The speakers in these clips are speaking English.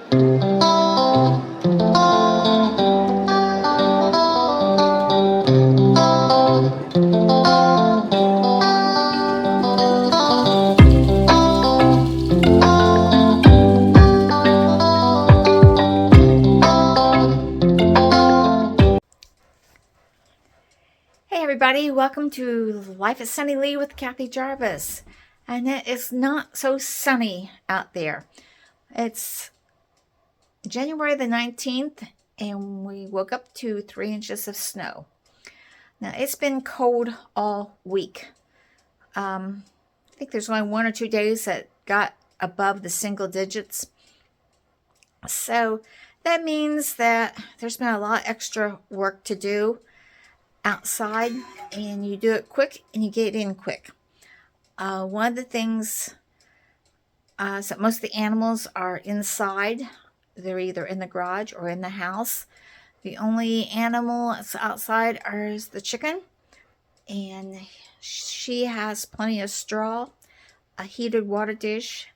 Hey everybody, welcome to Life at Sunny Lee with Kathy Jarvis. And it is not so sunny out there. It's January the 19th and we woke up to 3 inches of snow. Now it's been cold all week. I think there's only 1 or 2 days that got above the single digits. So that means that there's been a lot extra work to do outside, and you do it quick and you get in quick. One of the things is that most of the animals are inside. They're either in the garage or in the house. The only animal that's outside is the chicken, and she has plenty of straw, a heated water dish,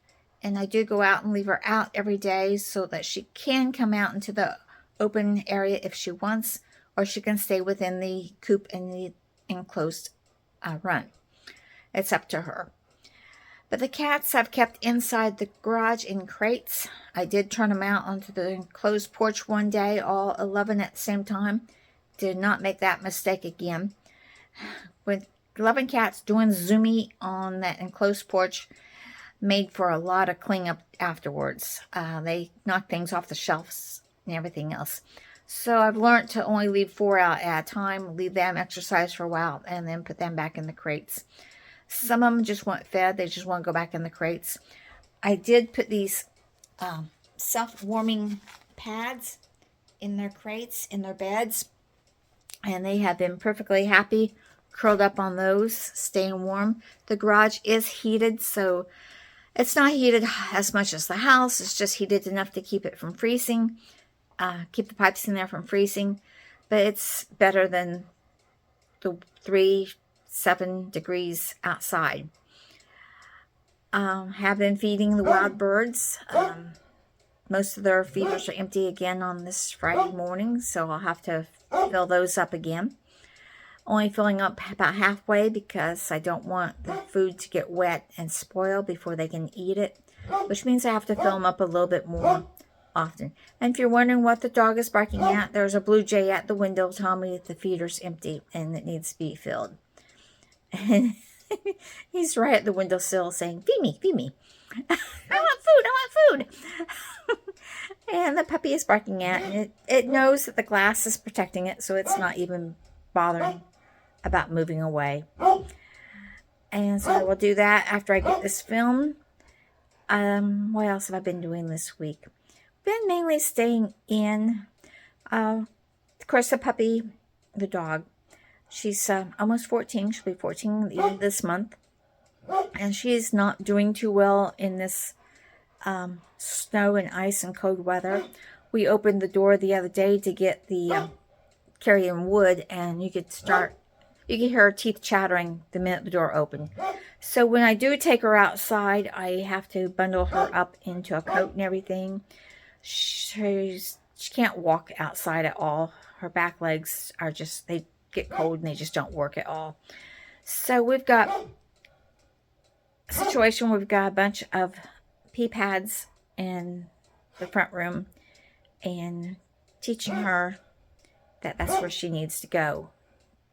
and I do go out and leave her out every day so that she can come out into the open area if she wants, or she can stay within the coop and the enclosed run. It's up to her. But the cats I've kept inside the garage in crates. I did turn them out onto the enclosed porch one day, all 11 at the same time. Did not make that mistake again. With 11 cats doing zoomy on that enclosed porch, made for a lot of cleanup afterwards. They knocked things off the shelves and everything else. So I've learned to only leave 4 out at a time, leave them exercise for a while, and then put them back in the crates. Some of them just want fed. They just want to go back in the crates. I did put these self-warming pads in their crates, in their beds, and they have been perfectly happy, curled up on those, staying warm. The garage is heated, so it's not heated as much as the house. It's just heated enough to keep it from freezing. Keep the pipes in there from freezing, but it's better than the 7 degrees outside. Have been feeding the wild birds. Most of their feeders are empty again on this Friday morning, so I'll have to fill those up again. Only filling up about halfway because I don't want the food to get wet and spoil before they can eat it, which means I have to fill them up a little bit more often. And if you're wondering what the dog is barking at, there's a blue jay at the window telling me that the feeder's empty and it needs to be filled. And he's right at the windowsill saying, "Feed me, feed me. I want food. And the puppy is barking at, and it knows that the glass is protecting it, so it's not even bothering about moving away. And so I will do that after I get this filmed. What else have I been doing this week? Been mainly staying in. Of course, the puppy, the dog, she's almost 14. She'll be 14 at the end of this month. And she's not doing too well in this snow and ice and cold weather. We opened the door the other day to get the carrying wood, and you could hear her teeth chattering the minute the door opened. So when I do take her outside, I have to bundle her up into a coat and everything. She can't walk outside at all. Her back legs are just, they get cold and they just don't work at all. So we've got a situation where we've got a bunch of pee pads in the front room and teaching her that that's where she needs to go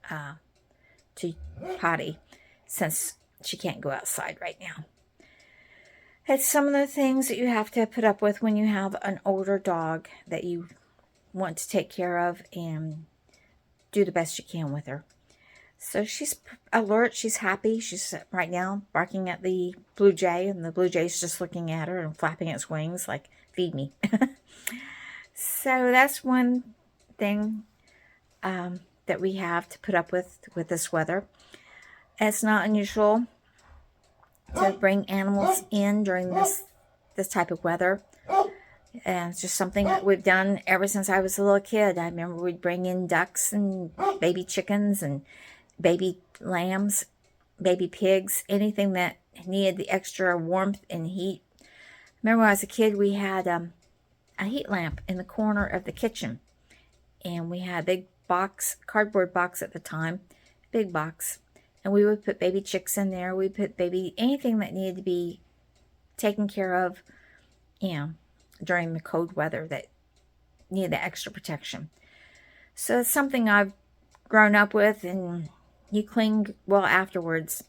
to potty, since she can't go outside right now. It's some of the things that you have to put up with when you have an older dog that you want to take care of and do the best you can with her. So she's alert, she's happy. She's right now barking at the blue jay, and the blue jay's just looking at her and flapping its wings like, "Feed me." So that's one thing that we have to put up with this weather. It's not unusual to bring animals in during this type of weather. And it's just something that we've done ever since I was a little kid. I remember we'd bring in ducks and baby chickens and baby lambs, baby pigs, anything that needed the extra warmth and heat. I remember when I was a kid, we had a heat lamp in the corner of the kitchen. And we had a big box, cardboard box at the time, big box. And we would put baby chicks in there. We put anything that needed to be taken care of, during the cold weather that needed the extra protection. So it's something I've grown up with, and you clean well afterwards.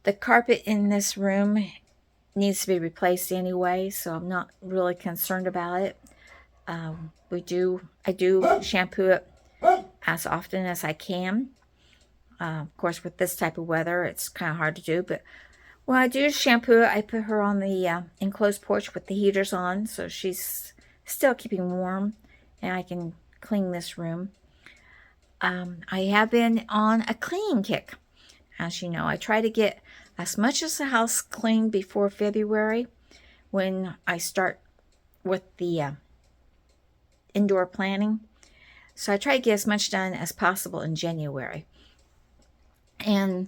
The carpet in this room needs to be replaced anyway, so I'm not really concerned about it. I do shampoo it as often as I can. Of course, with this type of weather, it's kind of hard to do, but when I do shampoo it, I put her on the enclosed porch with the heaters on, so she's still keeping warm, and I can clean this room. I have been on a cleaning kick. As you know, I try to get as much as the house cleaned before February, when I start with the indoor planning. So I try to get as much done as possible in January. And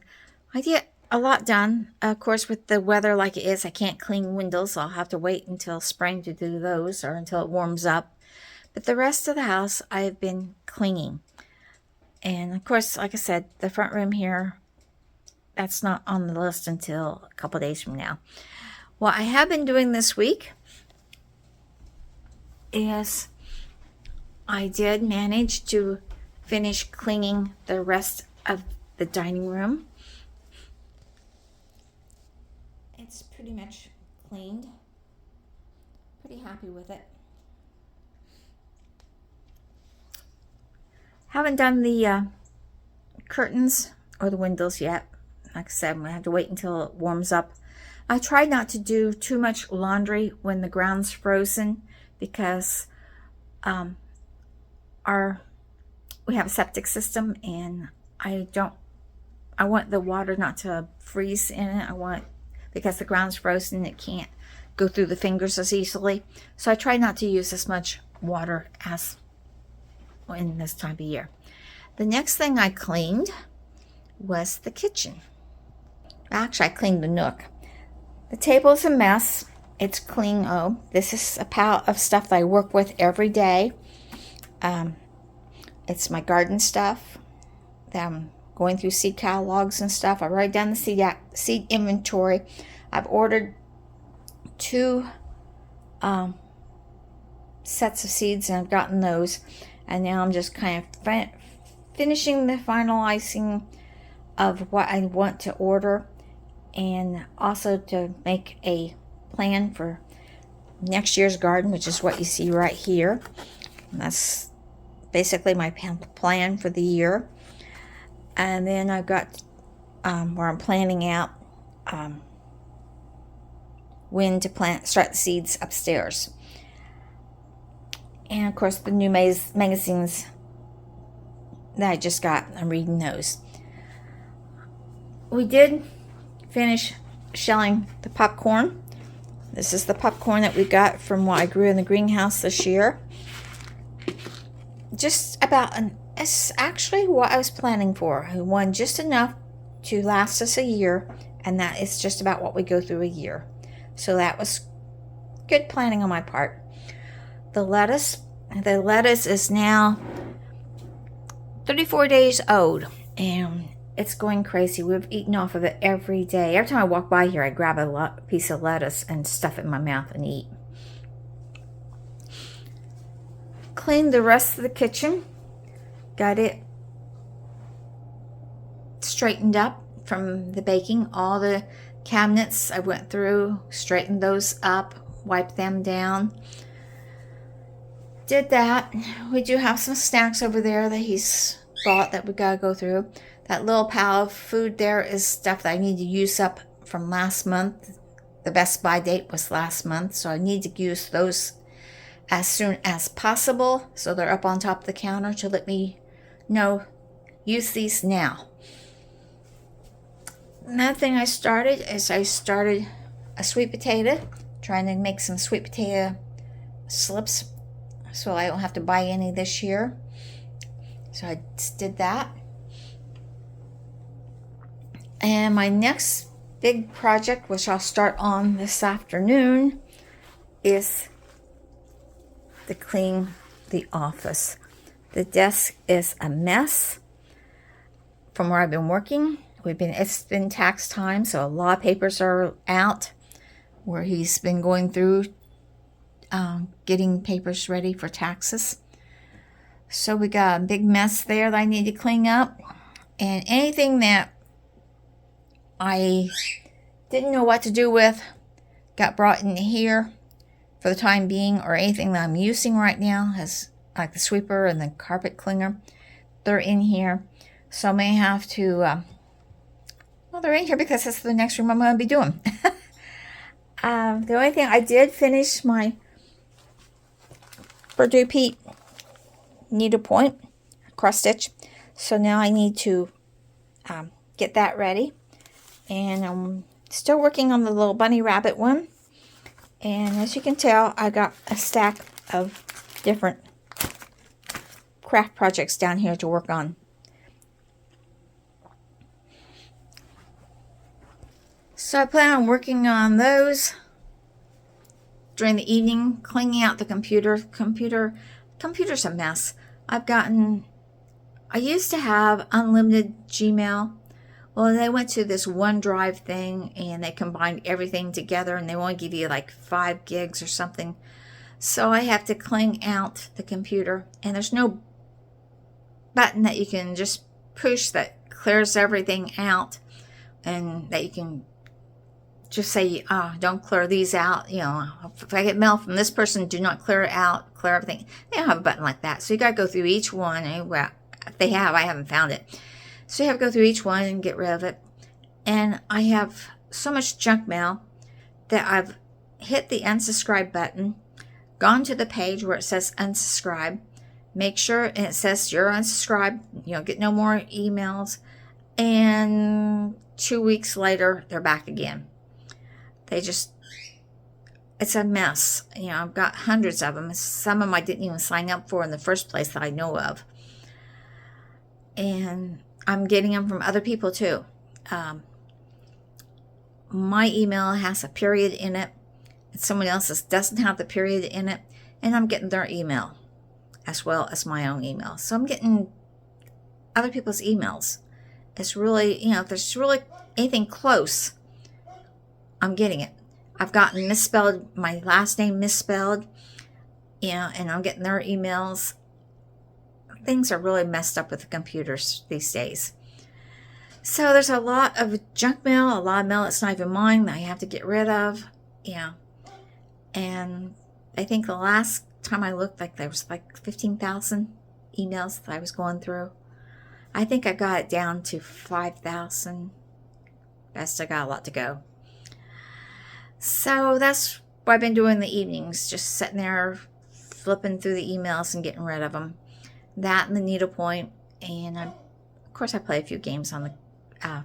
I get a lot done. Of course, with the weather like it is, I can't clean windows. So I'll have to wait until spring to do those, or until it warms up. But the rest of the house, I've been cleaning. And of course, like I said, the front room here, that's not on the list until a couple days from now. What I have been doing this week is I did manage to finish cleaning the rest of the dining room. It's pretty much cleaned. Pretty happy with it. Haven't done the curtains or the windows yet. Like I said, I'm going to have to wait until it warms up. I try not to do too much laundry when the ground's frozen, because we have a septic system, and I want the water not to freeze in it. Because the ground's frozen, it can't go through the fingers as easily. So I try not to use as much water as in this time of year. The next thing I cleaned was the kitchen. Actually, I cleaned the nook. The table's a mess. It's clean. Oh, this is a pile of stuff that I work with every day. It's my garden stuff that I'm going through seed catalogs and stuff. I write down the seed inventory. I've ordered 2 sets of seeds, and I've gotten those. And now I'm just kind of finishing the finalizing of what I want to order, and also to make a plan for next year's garden, which is what you see right here. And that's basically my plan for the year. And then I've got where I'm planning out when to start the seeds upstairs. And of course, the new magazines that I just got, I'm reading those. We did finish shelling the popcorn. This is the popcorn that we got from what I grew in the greenhouse this year. It's actually what I was planning for. I wanted just enough to last us a year, and that is just about what we go through a year. So that was good planning on my part. The lettuce is now 34 days old, and it's going crazy. We've eaten off of it every day. Every time I walk by here, I grab a piece of lettuce and stuff it in my mouth and eat. Cleaned the rest of the kitchen. Got it straightened up from the baking. All the cabinets I went through, straightened those up, wiped them down. Did that. We do have some snacks over there that he's bought that we gotta go through. That little pile of food there is stuff that I need to use up from last month. The Best Buy date was last month, so I need to use those as soon as possible. So they're up on top of the counter to let me know, use these now. Another thing I started a sweet potato, trying to make some sweet potato slips so I don't have to buy any this year. So I did that. And my next big project, which I'll start on this afternoon, is to clean the office. The desk is a mess from where I've been working. It's been tax time, so a lot of papers are out where he's been going through getting papers ready for taxes. So we got a big mess there that I need to clean up. And anything that I didn't know what to do with got brought in here for the time being, or anything that I'm using right now, has like the sweeper and the carpet cleaner, they're in here. So I may have to, well, they're in here because that's the next room I'm going to be doing. The only thing, I did finish my Purdue Pete needlepoint cross stitch, so now I need to get that ready. And I'm still working on the little bunny rabbit one. And as you can tell, I got a stack of different craft projects down here to work on. So I plan on working on those during the evening, cleaning out the computer. Computer's a mess. I used to have unlimited Gmail. Well, they went to this OneDrive thing and they combined everything together, and they want to give you like 5 gigs or something. So I have to clean out the computer, and there's no button that you can just push that clears everything out, and that you can just say, don't clear these out. You know, if I get mail from this person, do not clear it out, clear everything. They don't have a button like that. So you got to go through each one. And, well, if they have, I haven't found it. So you have to go through each one and get rid of it. And I have so much junk mail that I've hit the unsubscribe button, gone to the page where it says unsubscribe, make sure it says you're unsubscribed, get no more emails, and 2 weeks later, they're back again. It's a mess. I've got hundreds of them. Some of them I didn't even sign up for in the first place that I know of. And I'm getting them from other people too. My email has a period in it, and someone else's doesn't have the period in it, and I'm getting their email as well as my own email. So I'm getting other people's emails. It's really, if there's really anything close, I'm getting it. I've gotten my last name misspelled, and I'm getting their emails. Things are really messed up with the computers these days. So there's a lot of junk mail, a lot of mail that's not even mine that I have to get rid of. Yeah. And I think the last time I looked, there was 15,000 emails that I was going through. I think I got it down to 5,000. I still got a lot to go. So that's what I've been doing in the evenings, just sitting there flipping through the emails and getting rid of them. That and the needlepoint, and of course I play a few games on the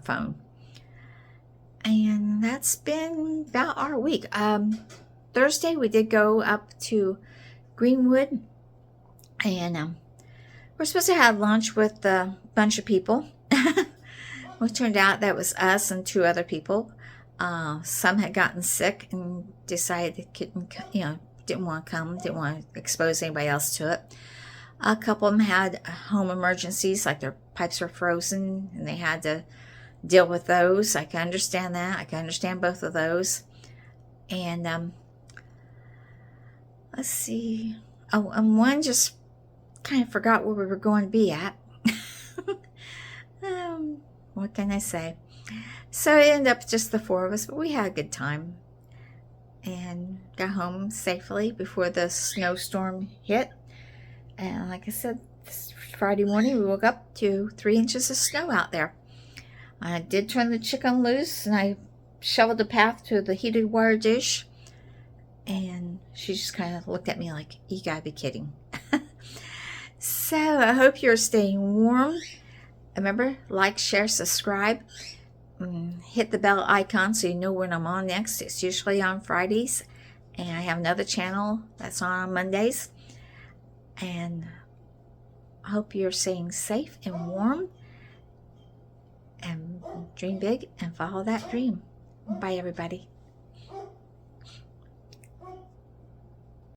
phone. And that's been about our week. Thursday we did go up to Greenwood, and we're supposed to have lunch with a bunch of people. Well, it turned out that was us and 2 other people. Some had gotten sick and decided they couldn't, didn't want to come, didn't want to expose anybody else to it. A couple of them had home emergencies, like their pipes were frozen and they had to deal with those. I can understand that. I can understand both of those. And let's see. Oh, and one just kind of forgot where we were going to be at. What can I say? So it ended up just the 4 of us, but we had a good time and got home safely before the snowstorm hit. And like I said, this Friday morning we woke up to 3 inches of snow out there. I did turn the chicken loose, and I shoveled the path to the heated wire dish, and she just kind of looked at me like, you gotta be kidding. So I hope you're staying warm. Remember, like, share, subscribe. Hit the bell icon so you know when I'm on next. It's usually on Fridays, and I have another channel that's on Mondays. And I hope you're staying safe and warm, and dream big and follow that dream. Bye, everybody.